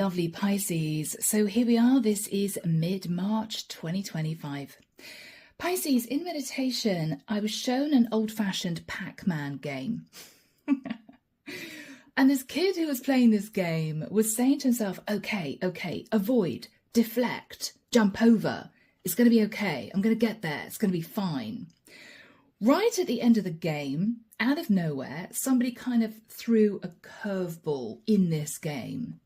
lovely Pisces. So here we are. This is mid-March 2025. Pisces, in meditation, I was shown an old-fashioned Pac-Man game. And this kid who was playing this game was saying to himself, okay, avoid, deflect, jump over. It's going to be okay. I'm going to get there. It's going to be fine. Right at the end of the game, out of nowhere, somebody kind of threw a curveball in this game.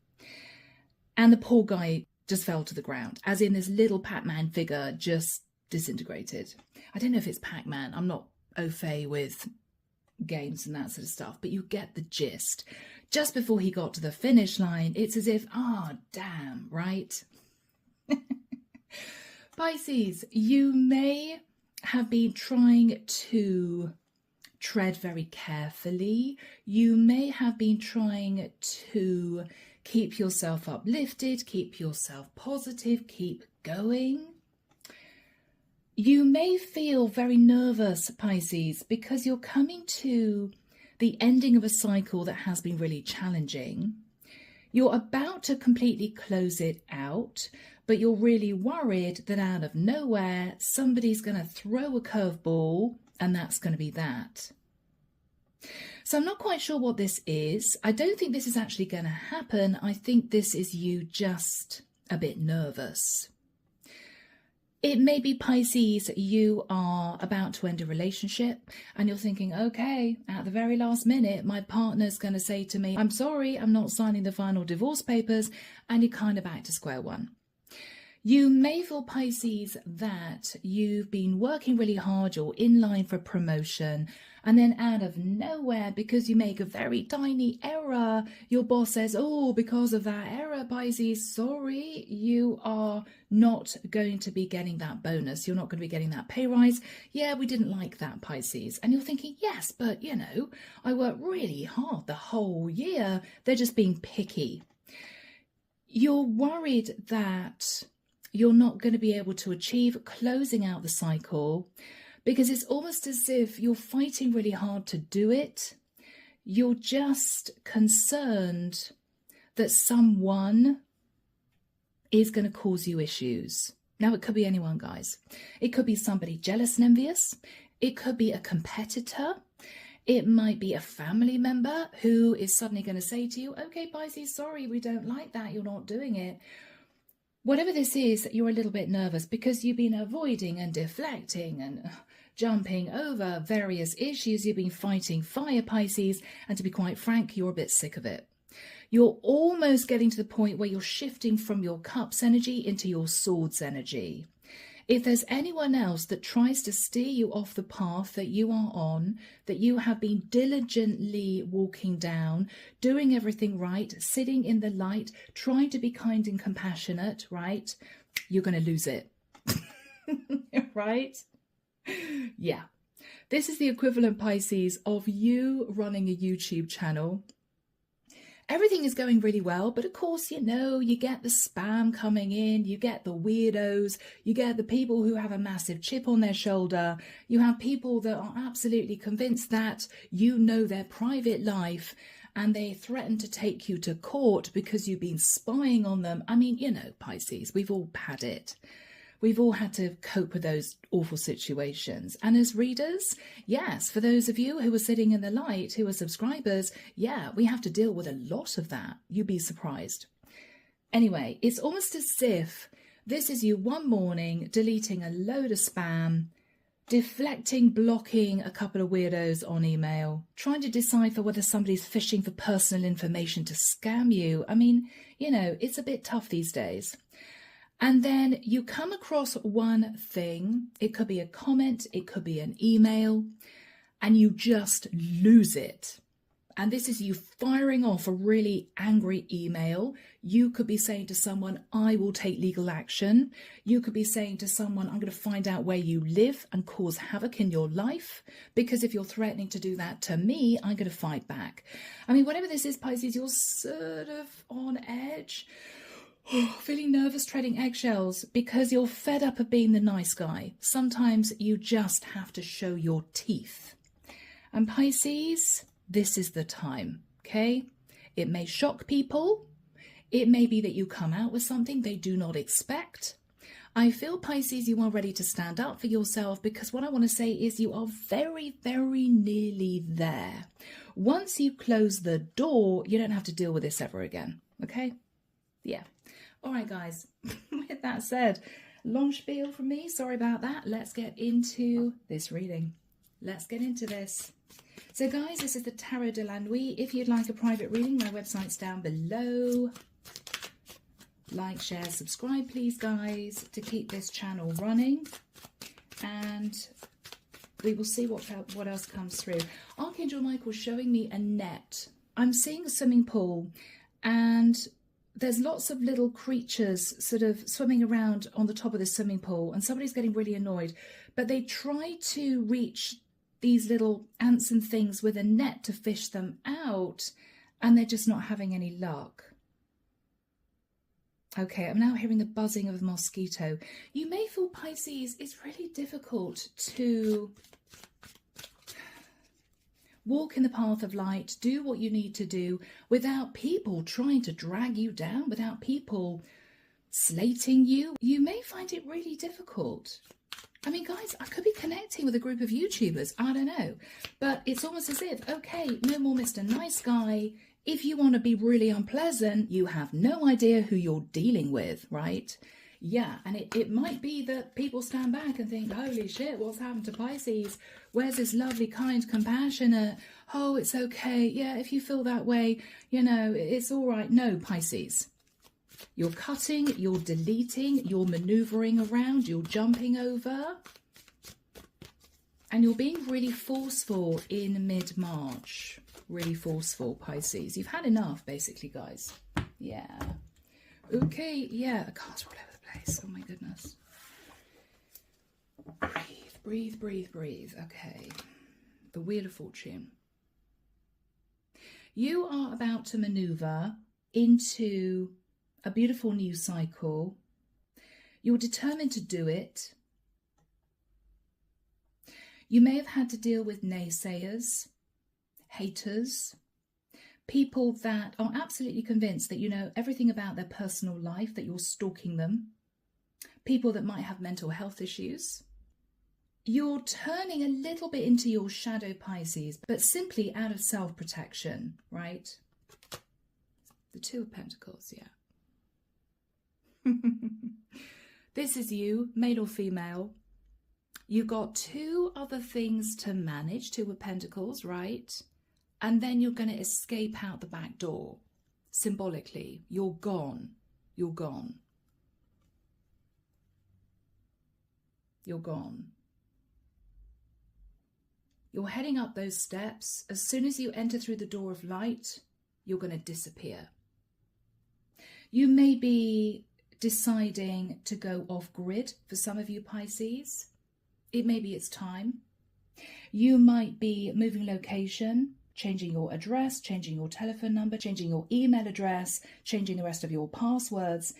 And the poor guy just fell to the ground, as in this little Pac-Man figure just disintegrated. I don't know if it's Pac-Man. I'm not au fait with games and that sort of stuff, but you get the gist. Just before he got to the finish line, it's as if, damn, right? Pisces, you may have been trying to tread very carefully. You may have been trying to keep yourself uplifted, keep yourself positive, keep going. You may feel very nervous, Pisces, because you're coming to the ending of a cycle that has been really challenging. You're about to completely close it out, but you're really worried that out of nowhere, somebody's going to throw a curveball, and that's going to be that. So I'm not quite sure what this is. I don't think this is actually going to happen. I think this is you just a bit nervous. It may be, Pisces, you are about to end a relationship and you're thinking, okay, at the very last minute, my partner's going to say to me, I'm sorry, I'm not signing the final divorce papers, and you're kind of back to square one. You may feel, Pisces, that you've been working really hard, you're in line for promotion, and then out of nowhere, because you make a very tiny error, your boss says, oh, because of that error, Pisces, sorry, you are not going to be getting that bonus. You're not going to be getting that pay rise. Yeah, we didn't like that, Pisces. And you're thinking, yes, but, I worked really hard the whole year. They're just being picky. You're worried that you're not going to be able to achieve closing out the cycle, because it's almost as if you're fighting really hard to do it. You're just concerned that someone is going to cause you issues. Now, it could be anyone, guys. It could be somebody jealous and envious. It could be a competitor. It might be a family member who is suddenly going to say to you, okay, Pisces, sorry, we don't like that. You're not doing it. Whatever this is, you're a little bit nervous because you've been avoiding and deflecting and jumping over various issues. You've been fighting fire, Pisces, and to be quite frank, you're a bit sick of it. You're almost getting to the point where you're shifting from your cups energy into your swords energy. If there's anyone else that tries to steer you off the path that you are on, that you have been diligently walking down, doing everything right, sitting in the light, trying to be kind and compassionate, right? You're going to lose it. Right? Yeah. This is the equivalent, Pisces, of you running a YouTube channel. Everything is going really well, but of course, you get the spam coming in, you get the weirdos, you get the people who have a massive chip on their shoulder, you have people that are absolutely convinced that you know their private life, and they threaten to take you to court because you've been spying on them. I mean, Pisces, we've all had it. We've all had to cope with those awful situations. And as readers, yes, for those of you who are sitting in the light, who are subscribers, yeah, we have to deal with a lot of that. You'd be surprised. Anyway, it's almost as if this is you one morning deleting a load of spam, deflecting, blocking a couple of weirdos on email, trying to decipher whether somebody's fishing for personal information to scam you. I mean, it's a bit tough these days. And then you come across one thing, it could be a comment, it could be an email, and you just lose it. And this is you firing off a really angry email. You could be saying to someone, I will take legal action. You could be saying to someone, I'm going to find out where you live and cause havoc in your life, because if you're threatening to do that to me, I'm going to fight back. I mean, whatever this is, Pisces, you're sort of on edge. Feeling nervous, treading eggshells, because you're fed up of being the nice guy. Sometimes you just have to show your teeth. And Pisces, this is the time, okay? It may shock people. It may be that you come out with something they do not expect. I feel, Pisces, you are ready to stand up for yourself, because what I want to say is you are very, very nearly there. Once you close the door, you don't have to deal with this ever again. Okay? Yeah. All right, guys. With that said, long spiel from me. Sorry about that. Let's get into this reading. Let's get into this. So, guys, this is the Tarot de la Nuit. If you'd like a private reading, my website's down below. Like, share, subscribe, please, guys, to keep this channel running. And we will see what else comes through. Archangel Michael showing me a net. I'm seeing a swimming pool, and there's lots of little creatures sort of swimming around on the top of the swimming pool, and somebody's getting really annoyed. But they try to reach these little ants and things with a net to fish them out, and they're just not having any luck. Okay, I'm now hearing the buzzing of a mosquito. You may feel, Pisces, it's really difficult to walk in the path of light, do what you need to do without people trying to drag you down, without people slating you. You may find it really difficult. I mean, guys, I could be connecting with a group of YouTubers. I don't know. But it's almost as if, okay, no more Mr. Nice Guy. If you want to be really unpleasant, you have no idea who you're dealing with, right? Yeah, and it might be that people stand back and think, holy shit, what's happened to Pisces? Where's this lovely, kind, compassionate, oh, it's okay. Yeah, if you feel that way, you know, it's all right. No, Pisces. You're cutting, you're deleting, you're maneuvering around, you're jumping over. And you're being really forceful in mid-March. Really forceful, Pisces. You've had enough, basically, guys. Yeah. Okay, yeah. The cards are all over the place. Oh, my goodness. Breathe, breathe, breathe, breathe. Okay. The Wheel of Fortune. You are about to maneuver into a beautiful new cycle. You're determined to do it. You may have had to deal with naysayers, haters, people that are absolutely convinced that you know everything about their personal life, that you're stalking them, people that might have mental health issues. You're turning a little bit into your shadow, Pisces, but simply out of self-protection, right? The Two of Pentacles, yeah. This is you, male or female. You've got two other things to manage, Two of Pentacles, right? And then you're going to escape out the back door. Symbolically, you're gone. You're gone. You're gone. You're heading up those steps. As soon as you enter through the door of light, you're going to disappear. You may be deciding to go off grid for some of you, Pisces. It may be it's time. You might be moving location, changing your address, changing your telephone number, changing your email address, changing the rest of your passwords.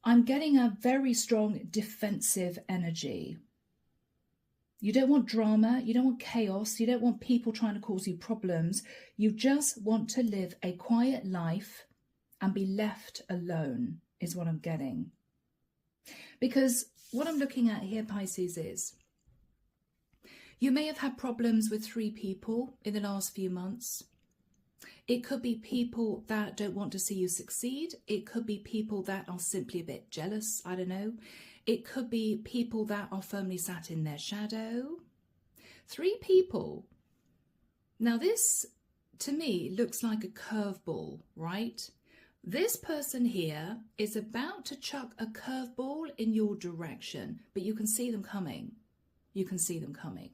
I'm getting a very strong defensive energy. You don't want drama, you don't want chaos, you don't want people trying to cause you problems. You just want to live a quiet life and be left alone, is what I'm getting. Because what I'm looking at here, Pisces, is you may have had problems with 3 people in the last few months. It could be people that don't want to see you succeed. It could be people that are simply a bit jealous. I don't know. It could be people that are firmly sat in their shadow. 3 people. Now this, to me, looks like a curveball, right? This person here is about to chuck a curveball in your direction, but you can see them coming. You can see them coming.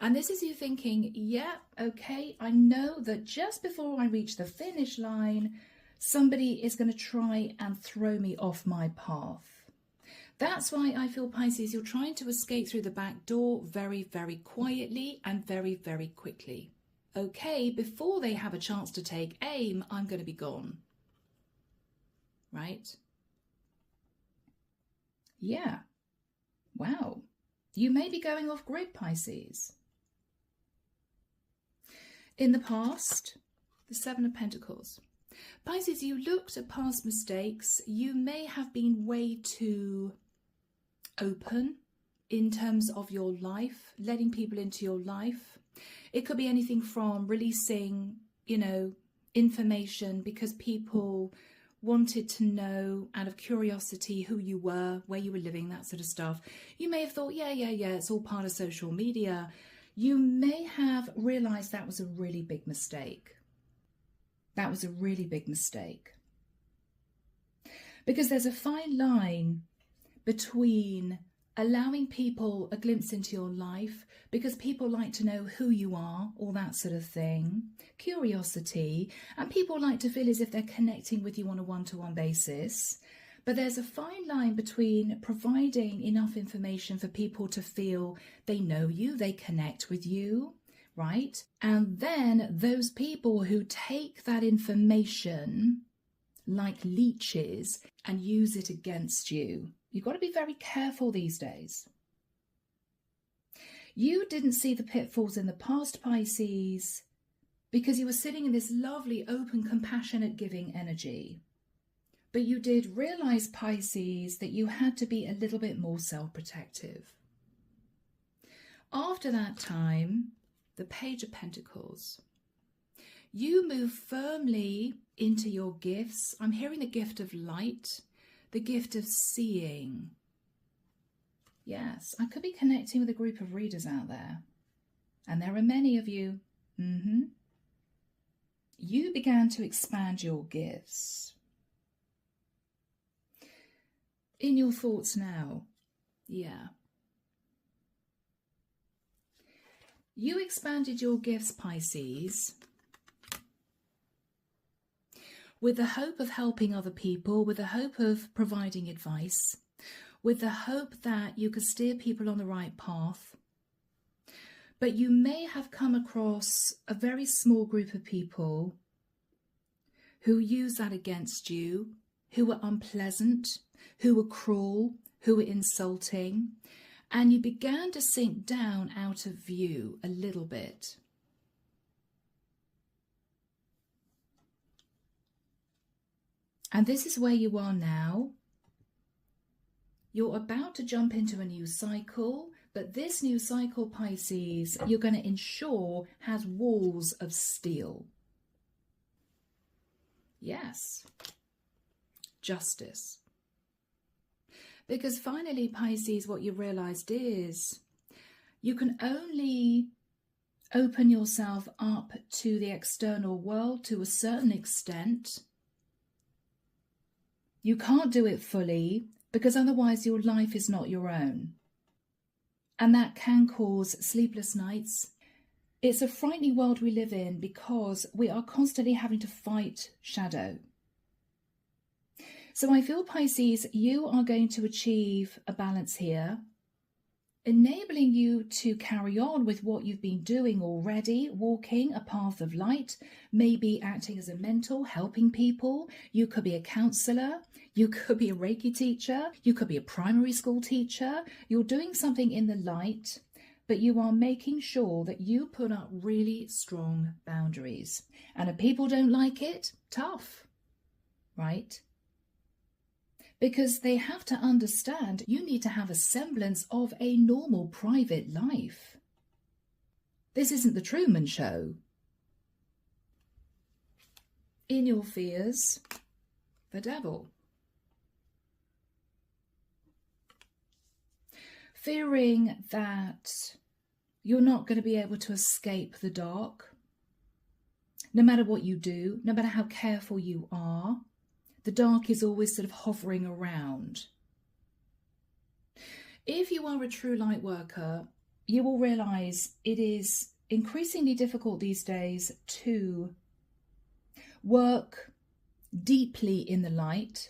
And this is you thinking, yeah, okay, I know that just before I reach the finish line, somebody is going to try and throw me off my path. That's why I feel, Pisces, you're trying to escape through the back door very, very quietly and very, very quickly. Okay, before they have a chance to take aim, I'm going to be gone. Right? Yeah. Wow. You may be going off grid, Pisces. In the past, the Seven of Pentacles. Pisces, you looked at past mistakes. You may have been way too open in terms of your life, letting people into your life. It could be anything from releasing, information because people wanted to know out of curiosity who you were, where you were living, that sort of stuff. You may have thought, yeah, it's all part of social media. You may have realized that was a really big mistake. That was a really big mistake. Because there's a fine line between allowing people a glimpse into your life, because people like to know who you are, all that sort of thing, curiosity, and people like to feel as if they're connecting with you on a one-to-one basis. But there's a fine line between providing enough information for people to feel they know you, they connect with you, right? And then those people who take that information like leeches and use it against you. You've got to be very careful these days. You didn't see the pitfalls in the past, Pisces, because you were sitting in this lovely, open, compassionate, giving energy. But you did realize, Pisces, that you had to be a little bit more self-protective. After that time, the Page of Pentacles. You move firmly into your gifts. I'm hearing the gift of light, the gift of seeing. Yes, I could be connecting with a group of readers out there. And there are many of you. You began to expand your gifts. In your thoughts now. Yeah. You expanded your gifts, Pisces, with the hope of helping other people, with the hope of providing advice, with the hope that you could steer people on the right path. But you may have come across a very small group of people who use that against you, who were unpleasant, who were cruel, who were insulting, and you began to sink down out of view a little bit. And this is where you are now. You're about to jump into a new cycle, but this new cycle, Pisces, you're going to ensure has walls of steel. Yes. Justice. Because finally, Pisces, what you realized is you can only open yourself up to the external world to a certain extent. You can't do it fully because otherwise your life is not your own. And that can cause sleepless nights. It's a frightening world we live in because we are constantly having to fight shadow. So I feel, Pisces, you are going to achieve a balance here, enabling you to carry on with what you've been doing already, walking a path of light, maybe acting as a mentor, helping people. You could be a counsellor, you could be a Reiki teacher, you could be a primary school teacher. You're doing something in the light, but you are making sure that you put up really strong boundaries. And if people don't like it, tough, right? Because they have to understand you need to have a semblance of a normal private life. This isn't the Truman Show. In your fears, the devil. Fearing that you're not going to be able to escape the dark. No matter what you do, no matter how careful you are, the dark is always sort of hovering around. If you are a true light worker, you will realize it is increasingly difficult these days to work deeply in the light,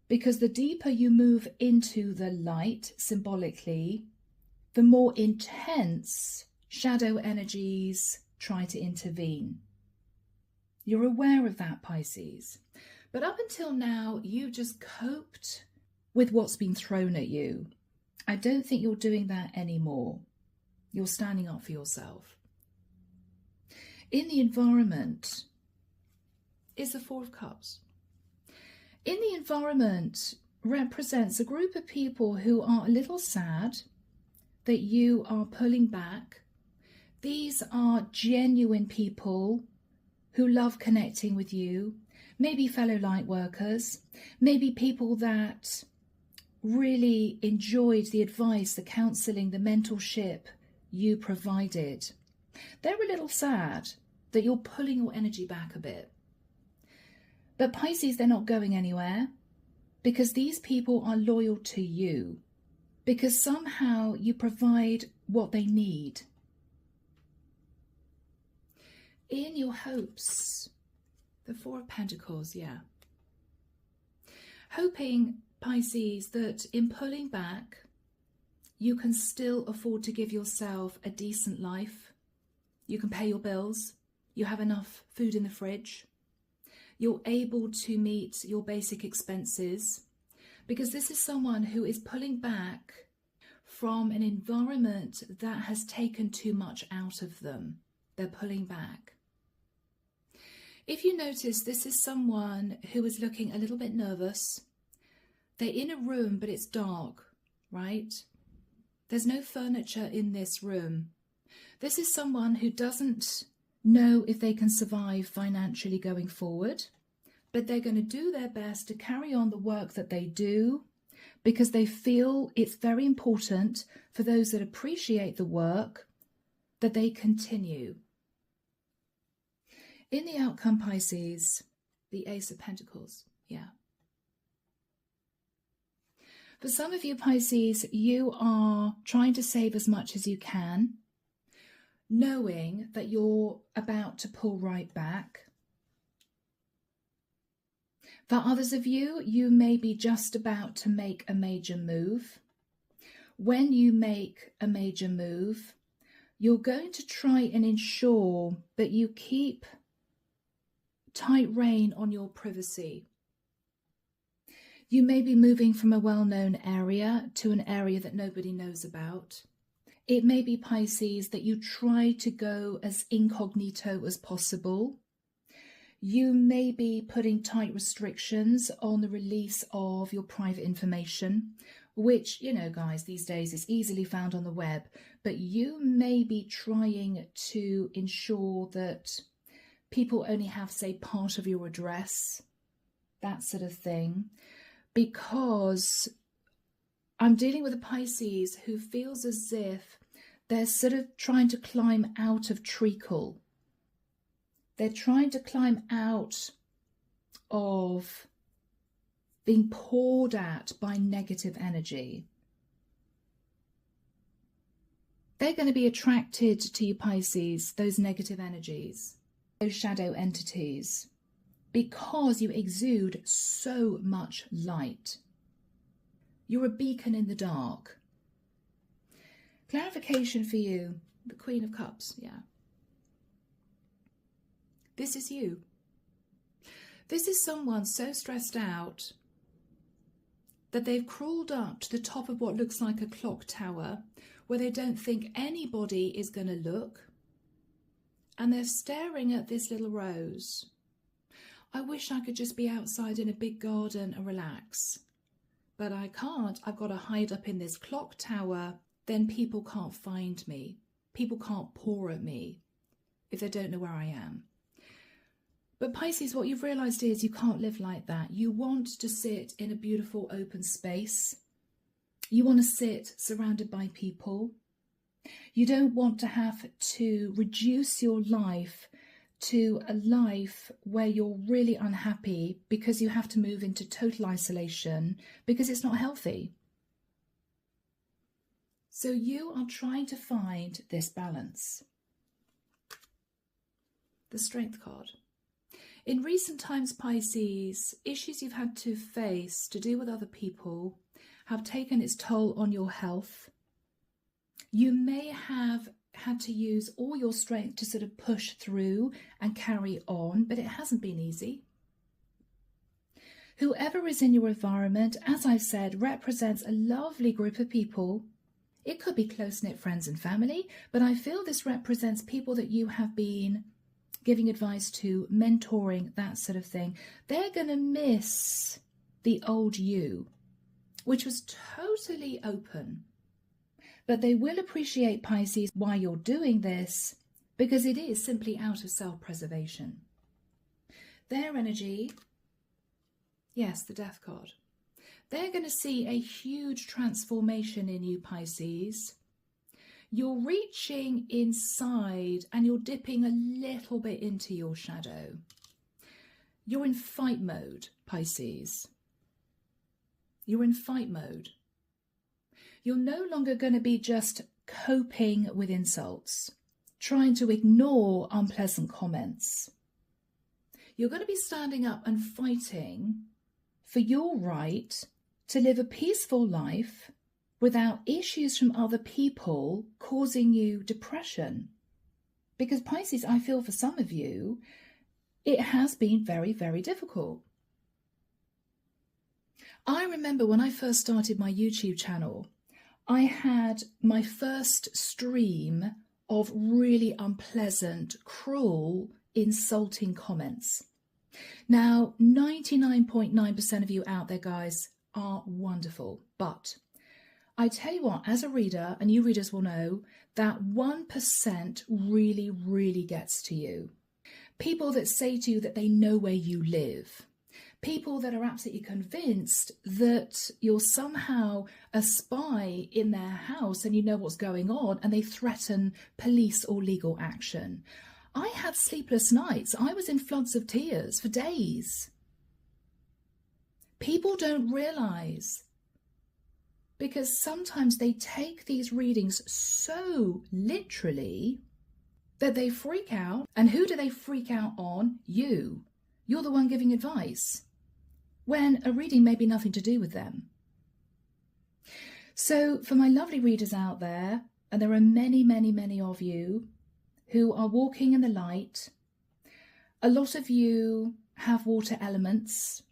because the deeper you move into the light symbolically, the more intense shadow energies try to intervene. You're aware of that, Pisces. But up until now, you just coped with what's been thrown at you. I don't think you're doing that anymore. You're standing up for yourself. In the environment, is the Four of Cups. In the environment represents a group of people who are a little sad that you are pulling back. These are genuine people who love connecting with you, maybe fellow light workers, maybe people that really enjoyed the advice, the counselling, the mentorship you provided. They're a little sad that you're pulling your energy back a bit. But Pisces, they're not going anywhere because these people are loyal to you, because somehow you provide what they need. In your hopes, the Four of Pentacles, yeah. Hoping, Pisces, that in pulling back, you can still afford to give yourself a decent life. You can pay your bills. You have enough food in the fridge. You're able to meet your basic expenses, because this is someone who is pulling back from an environment that has taken too much out of them. They're pulling back. If you notice, this is someone who is looking a little bit nervous. They're in a room, but it's dark, right? There's no furniture in this room. This is someone who doesn't know if they can survive financially going forward, but they're going to do their best to carry on the work that they do because they feel it's very important for those that appreciate the work that they continue. In the outcome, Pisces, the Ace of Pentacles, yeah. For some of you, Pisces, you are trying to save as much as you can, knowing that you're about to pull right back. For others of you, you may be just about to make a major move. When you make a major move, you're going to try and ensure that you keep tight rein on your privacy. You may be moving from a well-known area to an area that nobody knows about. It may be, Pisces, that you try to go as incognito as possible. You may be putting tight restrictions on the release of your private information, which, you know, guys, these days is easily found on the web. But you may be trying to ensure that people only have, say, part of your address, that sort of thing, because I'm dealing with a Pisces who feels as if they're sort of trying to climb out of treacle. They're trying to climb out of being poured at by negative energy. They're going to be attracted to you, Pisces, those negative energies, those shadow entities, because you exude so much light. You're a beacon in the dark. Clarification for you, the Queen of Cups, yeah. This is you. This is someone so stressed out that they've crawled up to the top of what looks like a clock tower where they don't think anybody is going to look. And they're staring at this little rose. I wish I could just be outside in a big garden and relax. But I can't. I've got to hide up in this clock tower. Then people can't find me. People can't pour at me if they don't know where I am. But Pisces, what you've realised is you can't live like that. You want to sit in a beautiful open space. You want to sit surrounded by people. You don't want to have to reduce your life to a life where you're really unhappy because you have to move into total isolation because it's not healthy. So you are trying to find this balance. The Strength card. In recent times, Pisces, issues you've had to face to do with other people have taken its toll on your health. You may have had to use all your strength to sort of push through and carry on, but it hasn't been easy. Whoever is in your environment, as I've said, represents a lovely group of people. It could be close-knit friends and family, but I feel this represents people that you have been giving advice to, mentoring, that sort of thing, they're going to miss the old you, which was totally open. But they will appreciate, Pisces, why you're doing this, because it is simply out of self-preservation. Their energy, yes, the Death card. They're going to see a huge transformation in you, Pisces. You're reaching inside and you're dipping a little bit into your shadow. You're in fight mode, Pisces. You're in fight mode. You're no longer going to be just coping with insults, trying to ignore unpleasant comments. You're going to be standing up and fighting for your right to live a peaceful life without issues from other people causing you depression. Because Pisces, I feel for some of you, it has been very, very difficult. I remember when I first started my YouTube channel, I had my first stream of really unpleasant, cruel, insulting comments. Now, 99.9% of you out there, guys, are wonderful, but I tell you what, as a reader, and you readers will know, that 1% really, really gets to you. People that say to you that they know where you live. People that are absolutely convinced that you're somehow a spy in their house and you know what's going on, and they threaten police or legal action. I had sleepless nights. I was in floods of tears for days. People don't realise, because sometimes they take these readings so literally that they freak out. And who do they freak out on? You. You're the one giving advice, when a reading may be nothing to do with them. So for my lovely readers out there, and there are many, many, many of you who are walking in the light, a lot of you have water elements,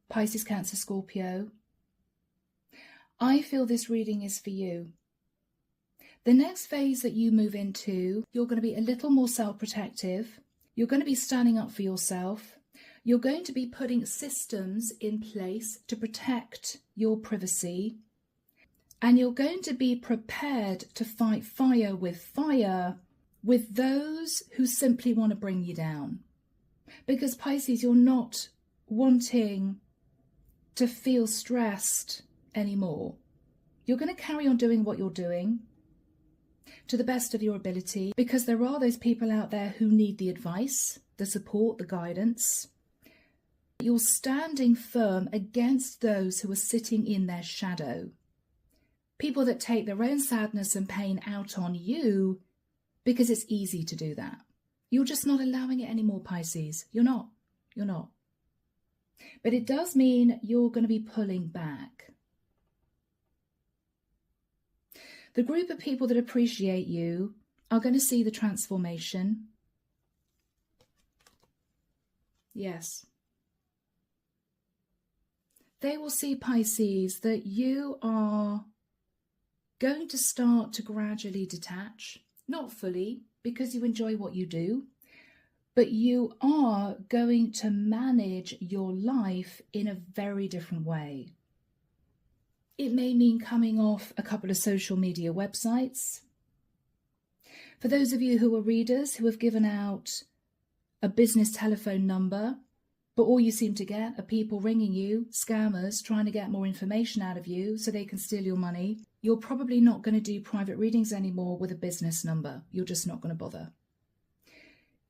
Pisces, Cancer, Scorpio. I feel this reading is for you. The next phase that you move into, you're going to be a little more self-protective. You're going to be standing up for yourself. You're going to be putting systems in place to protect your privacy. And you're going to be prepared to fight fire with those who simply want to bring you down. Because Pisces, you're not wanting to feel stressed anymore. You're going to carry on doing what you're doing to the best of your ability, because there are those people out there who need the advice, the support, the guidance. You're standing firm against those who are sitting in their shadow. People that take their own sadness and pain out on you because it's easy to do that. You're just not allowing it anymore, Pisces. You're not. You're not. But it does mean you're going to be pulling back. The group of people that appreciate you are going to see the transformation. Yes. They will see, Pisces, that you are going to start to gradually detach. Not fully, because you enjoy what you do, but you are going to manage your life in a very different way. It may mean coming off a couple of social media websites. For those of you who are readers who have given out a business telephone number, but all you seem to get are people ringing you, scammers, trying to get more information out of you so they can steal your money, you're probably not going to do private readings anymore with a business number. You're just not going to bother.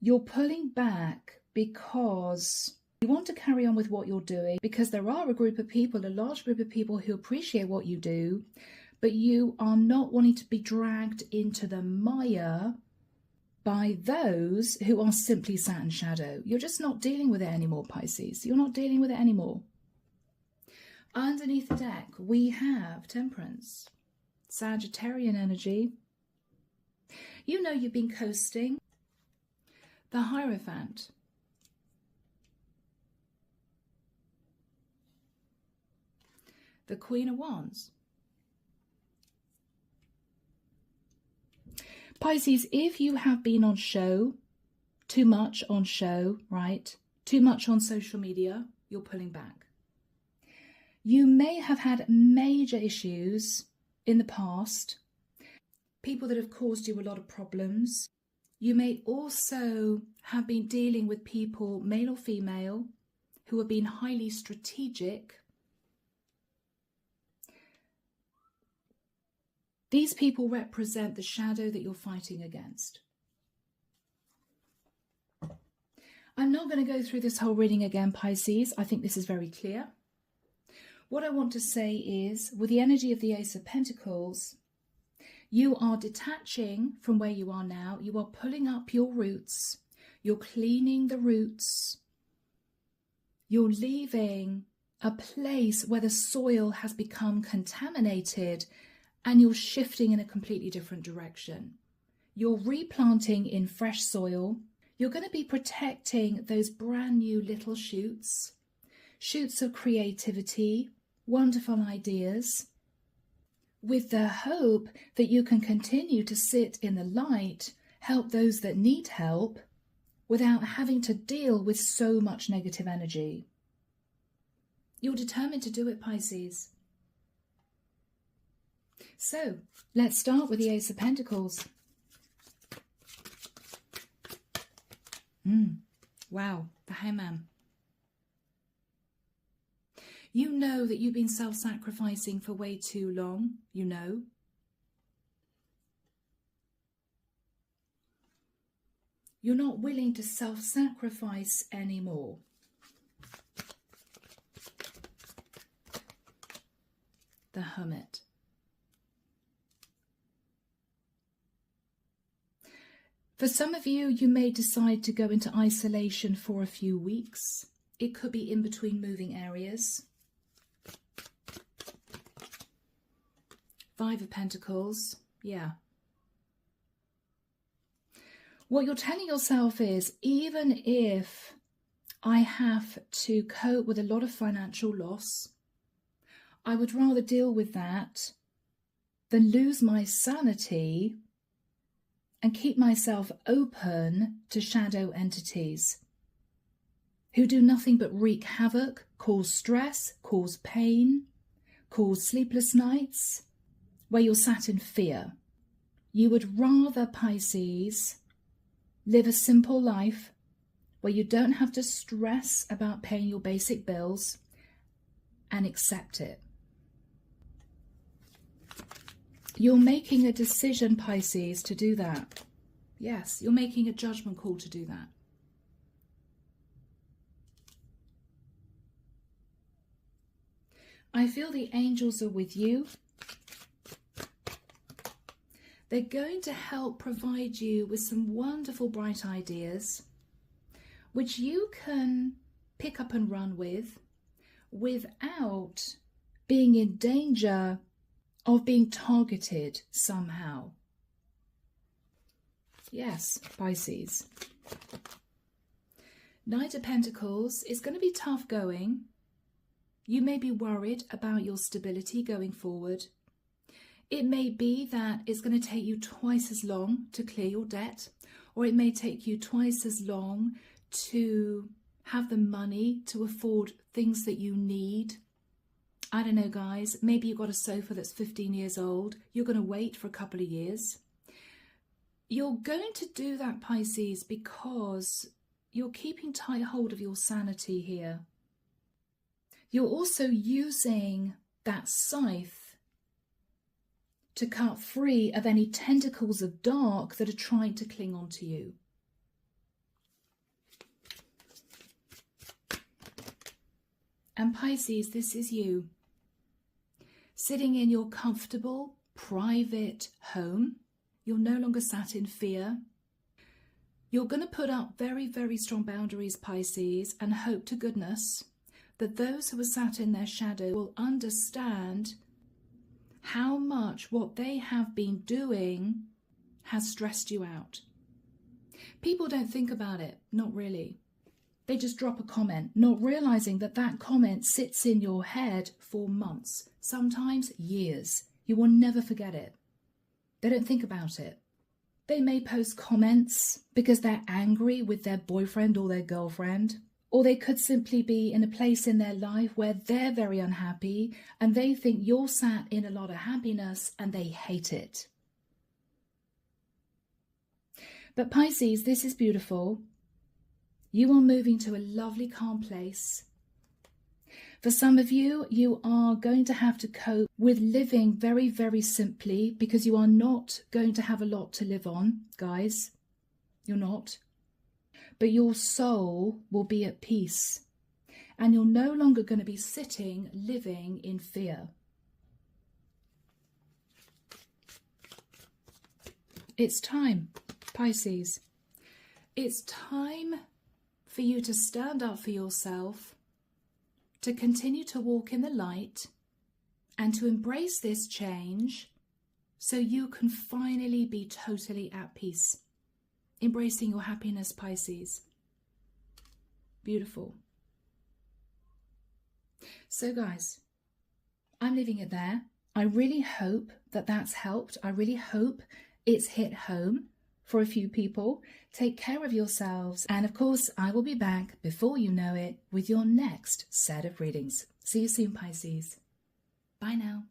You're pulling back because you want to carry on with what you're doing, because there are a group of people, a large group of people who appreciate what you do, but you are not wanting to be dragged into the mire by those who are simply sat in shadow. You're just not dealing with it anymore, Pisces. You're not dealing with it anymore. Underneath the deck, we have Temperance, Sagittarian energy. You know you've been coasting. The Hierophant. The Queen of Wands. Pisces, if you have been on show too much on show, right? Too much on social media, you're pulling back. You may have had major issues in the past, people that have caused you a lot of problems. You may also have been dealing with people, male or female, who have been highly strategic. These people represent the shadow that you're fighting against. I'm not going to go through this whole reading again, Pisces. I think this is very clear. What I want to say is, with the energy of the Ace of Pentacles, you are detaching from where you are now. You are pulling up your roots. You're cleaning the roots. You're leaving a place where the soil has become contaminated, and you're shifting in a completely different direction. You're replanting in fresh soil. You're going to be protecting those brand new little shoots of creativity, wonderful ideas, with the hope that you can continue to sit in the light, help those that need help, without having to deal with so much negative energy. You're determined to do it, Pisces. So, let's start with the Ace of Pentacles. Wow, the Hangman. You know that you've been self-sacrificing for way too long, you know. You're not willing to self-sacrifice anymore. The Hermit. For some of you, you may decide to go into isolation for a few weeks. It could be in between moving areas. Five of Pentacles, yeah. What you're telling yourself is, even if I have to cope with a lot of financial loss, I would rather deal with that than lose my sanity and keep myself open to shadow entities who do nothing but wreak havoc, cause stress, cause pain, cause sleepless nights, where you're sat in fear. You would rather, Pisces, live a simple life where you don't have to stress about paying your basic bills and accept it. You're making a decision, Pisces, to do that. Yes, you're making a judgment call to do that. I feel the angels are with you. They're going to help provide you with some wonderful, bright ideas, which you can pick up and run with without being in danger of being targeted somehow. Yes, Pisces. Knight of Pentacles is going to be tough going. You may be worried about your stability going forward. It may be that it's going to take you twice as long to clear your debt, or it may take you twice as long to have the money to afford things that you need. I don't know, guys, maybe you've got a sofa that's 15 years old. You're going to wait for a couple of years. You're going to do that, Pisces, because you're keeping tight hold of your sanity here. You're also using that scythe to cut free of any tentacles of dark that are trying to cling on to you. And Pisces, this is you. Sitting in your comfortable, private home. You're no longer sat in fear. You're going to put up very, very strong boundaries, Pisces, and hope to goodness that those who are sat in their shadow will understand how much what they have been doing has stressed you out. People don't think about it, not really. They just drop a comment, not realizing that that comment sits in your head for months, sometimes years. You will never forget it. They don't think about it. They may post comments because they're angry with their boyfriend or their girlfriend. Or they could simply be in a place in their life where they're very unhappy and they think you're sat in a lot of happiness and they hate it. But Pisces, this is beautiful. You are moving to a lovely, calm place. For some of you, you are going to have to cope with living very, very simply because you are not going to have a lot to live on, guys. You're not. But your soul will be at peace and you're no longer going to be sitting, living in fear. It's time, Pisces. It's time for you to stand up for yourself, to continue to walk in the light and to embrace this change so you can finally be totally at peace. Embracing your happiness, Pisces. Beautiful. So guys, I'm leaving it there. I really hope that that's helped. I really hope it's hit home for a few people. Take care of yourselves. And of course, I will be back before you know it with your next set of readings. See you soon, Pisces. Bye now.